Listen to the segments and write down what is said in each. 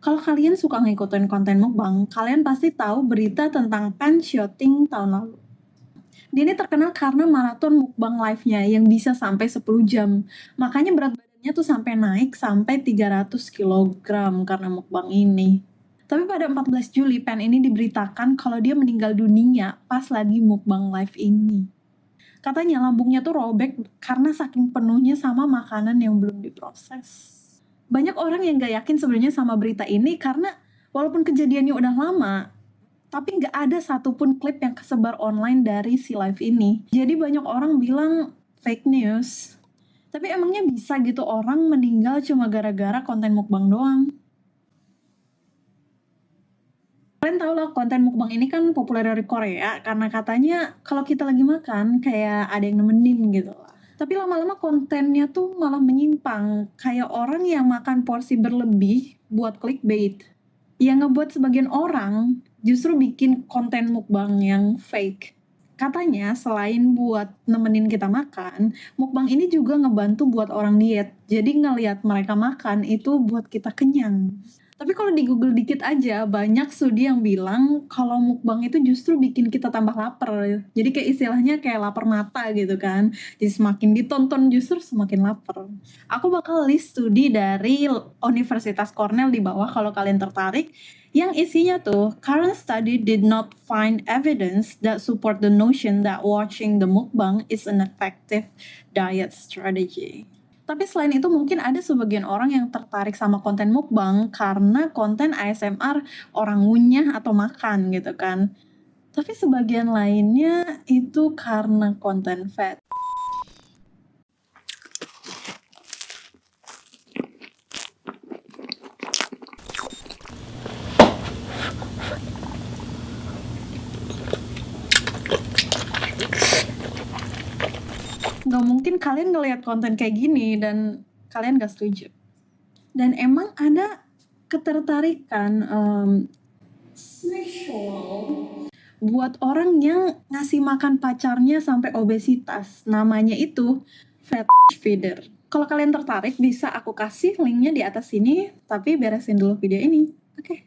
Kalau kalian suka ngikutin konten mukbang, kalian pasti tahu berita tentang Pan Shouting tahun lalu. Dia ini terkenal karena maraton mukbang live-nya yang bisa sampai 10 jam. Makanya berat badannya tuh sampai naik sampai 300 kg karena mukbang ini. Tapi pada 14 Juli, Pan ini diberitakan kalau dia meninggal dunia pas lagi mukbang live ini. Katanya lambungnya tuh robek karena saking penuhnya sama makanan yang belum diproses. Banyak orang yang gak yakin sebenarnya sama berita ini karena walaupun kejadiannya udah lama, tapi gak ada satupun klip yang kesebar online dari si live ini. Jadi banyak orang bilang fake news. Tapi emangnya bisa gitu orang meninggal cuma gara-gara konten mukbang doang? Kalian tau lah konten mukbang ini kan populer dari Korea karena katanya kalau kita lagi makan kayak ada yang nemenin gitu lah. Tapi lama-lama kontennya tuh malah menyimpang, kayak orang yang makan porsi berlebih buat clickbait. Yang ngebuat sebagian orang justru bikin konten mukbang yang fake. Katanya selain buat nemenin kita makan, mukbang ini juga ngebantu buat orang diet. Jadi ngelihat mereka makan itu buat kita kenyang. Tapi kalau di Google dikit aja, banyak studi yang bilang kalau mukbang itu justru bikin kita tambah lapar. Jadi kayak istilahnya kayak lapar mata gitu kan. Jadi semakin ditonton justru semakin lapar. Aku bakal list studi dari Universitas Cornell di bawah kalau kalian tertarik. Yang isinya tuh, current study did not find evidence that support the notion that watching the mukbang is an effective diet strategy. Tapi selain itu mungkin ada sebagian orang yang tertarik sama konten mukbang karena konten ASMR orang ngunyah atau makan gitu kan. Tapi sebagian lainnya itu karena konten fat. Gak mungkin kalian ngelihat konten kayak gini dan kalian gak setuju. Dan emang ada ketertarikan sexual buat orang yang ngasih makan pacarnya sampai obesitas. Namanya itu fat feeder. Kalau kalian tertarik bisa aku kasih linknya di atas sini, tapi beresin dulu video ini. Oke.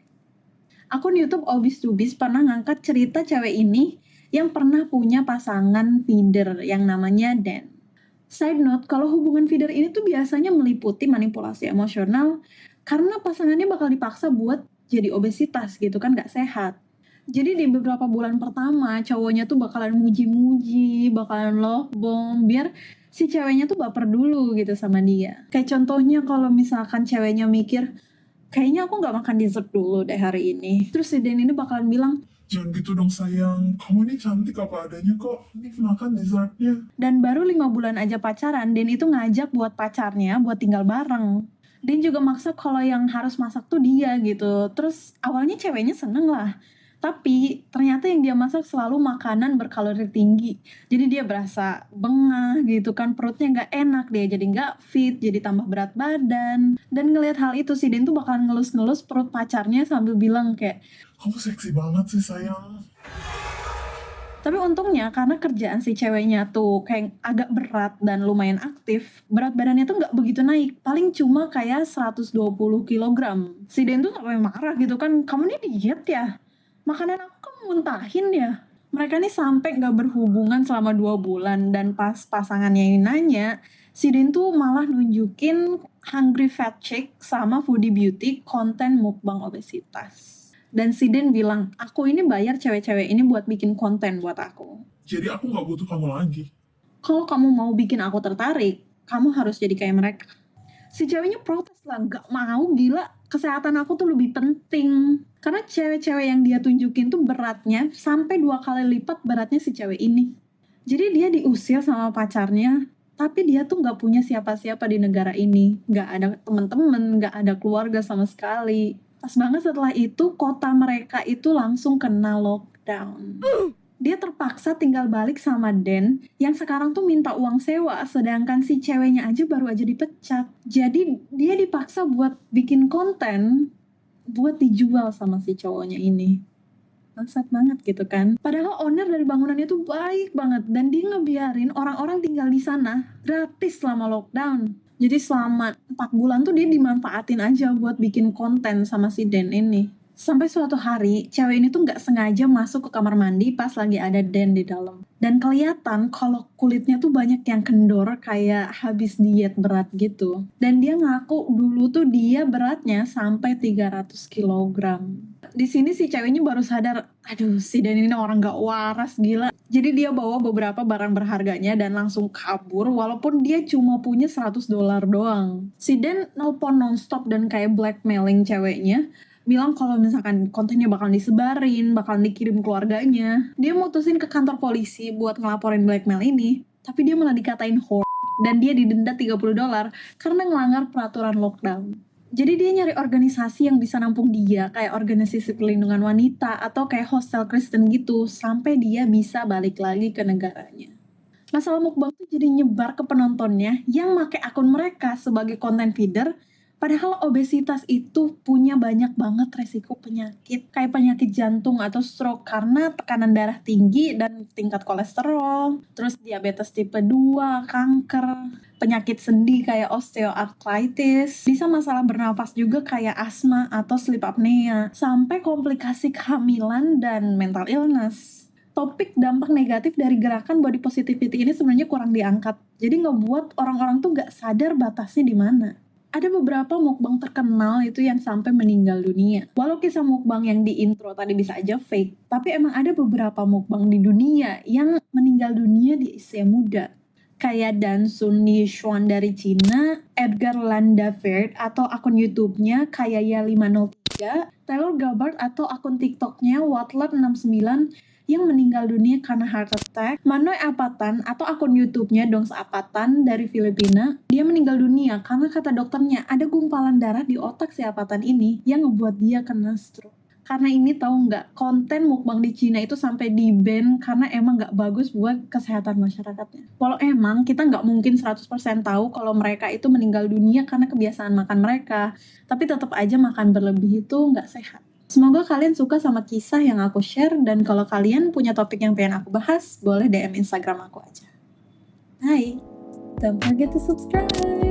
Akun YouTube Obis Tubis pernah ngangkat cerita cewek ini yang pernah punya pasangan feeder yang namanya Dan. Side note, kalau hubungan feeder ini tuh biasanya meliputi manipulasi emosional karena pasangannya bakal dipaksa buat jadi obesitas gitu kan, gak sehat. Jadi di beberapa bulan pertama cowoknya tuh bakalan muji-muji, bakalan love bomb biar si ceweknya tuh baper dulu gitu sama dia. Kayak contohnya kalau misalkan ceweknya mikir, kayaknya aku gak makan dessert dulu deh hari ini. Terus si Dan ini bakalan bilang, jangan gitu dong sayang, kamu ini cantik apa adanya kok, ini makan dessertnya. Dan baru 5 bulan aja pacaran, Dan itu ngajak buat pacarnya buat tinggal bareng. Dan juga maksa kalau yang harus masak tuh dia gitu. Terus awalnya ceweknya seneng lah. Tapi ternyata yang dia masak selalu makanan berkalori tinggi. Jadi dia berasa bengah gitu kan, perutnya gak enak, dia jadi gak fit, jadi tambah berat badan. Dan ngelihat hal itu si Dan tuh bakalan ngelus-ngelus perut pacarnya sambil bilang kayak, kamu seksi banget sih sayang. Tapi untungnya karena kerjaan si ceweknya tuh kayak agak berat dan lumayan aktif, berat badannya tuh gak begitu naik, paling cuma kayak 120 kg. Si Dan tuh sampai marah gitu kan, kamu ini diet ya? Makanan aku kamu muntahin ya? Mereka nih sampai gak berhubungan selama 2 bulan dan pas pasangannya ini nanya, si Dan tuh malah nunjukin Hungry Fat Chick sama Foodie Beauty konten mukbang obesitas. Dan si Dan bilang, aku ini bayar cewek-cewek ini buat bikin konten buat aku. Jadi aku gak butuh kamu lagi. Kalau kamu mau bikin aku tertarik, kamu harus jadi kayak mereka. Si ceweknya protes lah, gak mau, gila, kesehatan aku tuh lebih penting. Karena cewek-cewek yang dia tunjukin tuh beratnya sampai 2 kali lipat beratnya si cewek ini. Jadi dia diusir sama pacarnya, tapi dia tuh gak punya siapa-siapa di negara ini. Gak ada temen-temen, gak ada keluarga sama sekali. Pas banget setelah itu, kota mereka itu langsung kena lockdown. Dia terpaksa tinggal balik sama Dan yang sekarang tuh minta uang sewa, sedangkan si ceweknya aja baru aja dipecat. Jadi dia dipaksa buat bikin konten buat dijual sama si cowoknya ini. Bangsat banget gitu kan. Padahal owner dari bangunannya tuh baik banget dan dia ngebiarin orang-orang tinggal di sana gratis selama lockdown. Jadi selama 4 bulan tuh dia dimanfaatin aja buat bikin konten sama si Dan ini. Sampai suatu hari, cewek ini tuh nggak sengaja masuk ke kamar mandi pas lagi ada Dan di dalam. Dan kelihatan kalau kulitnya tuh banyak yang kendor kayak habis diet berat gitu. Dan dia ngaku dulu tuh dia beratnya sampai 300 kilogram. Di sini si ceweknya baru sadar, aduh si Dan ini orang gak waras, gila. Jadi dia bawa beberapa barang berharganya dan langsung kabur walaupun dia cuma punya $100 doang. Si Dan nelpon nonstop dan kayak blackmailing ceweknya, bilang kalau misalkan kontennya bakal disebarin, bakal dikirim keluarganya. Dia mutusin ke kantor polisi buat ngelaporin blackmail ini, tapi dia malah dikatain whore dan dia didenda $30 karena ngelanggar peraturan lockdown. Jadi dia nyari organisasi yang bisa nampung dia, kayak organisasi perlindungan wanita atau kayak hostel Kristen gitu, sampai dia bisa balik lagi ke negaranya. Masalah mukbang tuh jadi nyebar ke penontonnya yang make akun mereka sebagai content feeder, padahal obesitas itu punya banyak banget resiko penyakit, kayak penyakit jantung atau stroke karena tekanan darah tinggi dan tingkat kolesterol, terus diabetes tipe 2, kanker, penyakit sendi kayak osteoarthritis, bisa masalah bernafas juga kayak asma atau sleep apnea, sampai komplikasi kehamilan dan mental illness. Topik dampak negatif dari gerakan body positivity ini sebenarnya kurang diangkat, jadi ngebuat orang-orang tuh gak sadar batasnya di mana. Ada beberapa mukbang terkenal itu yang sampai meninggal dunia. Walau kisah mukbang yang di intro tadi bisa aja fake, tapi emang ada beberapa mukbang di dunia yang meninggal dunia di usia muda. Kayak Dan Sun Yishuan dari Cina, Edgar Landavert atau akun YouTube-nya Kayaya503, Taylor Gabbard atau akun TikTok-nya Wattlet69 yang meninggal dunia karena heart attack, Manoy Apatan atau akun YouTube-nya Dongs Apatan dari Filipina, dia meninggal dunia karena kata dokternya ada gumpalan darah di otak si Apatan ini yang ngebuat dia kena stroke. Karena ini tahu nggak, konten mukbang di Cina itu sampai di-ban karena emang nggak bagus buat kesehatan masyarakatnya. Walau emang kita nggak mungkin 100% tahu kalau mereka itu meninggal dunia karena kebiasaan makan mereka, tapi tetap aja makan berlebih itu nggak sehat. Semoga kalian suka sama kisah yang aku share, dan kalau kalian punya topik yang pengen aku bahas, boleh DM Instagram aku aja. Hai, don't forget to subscribe!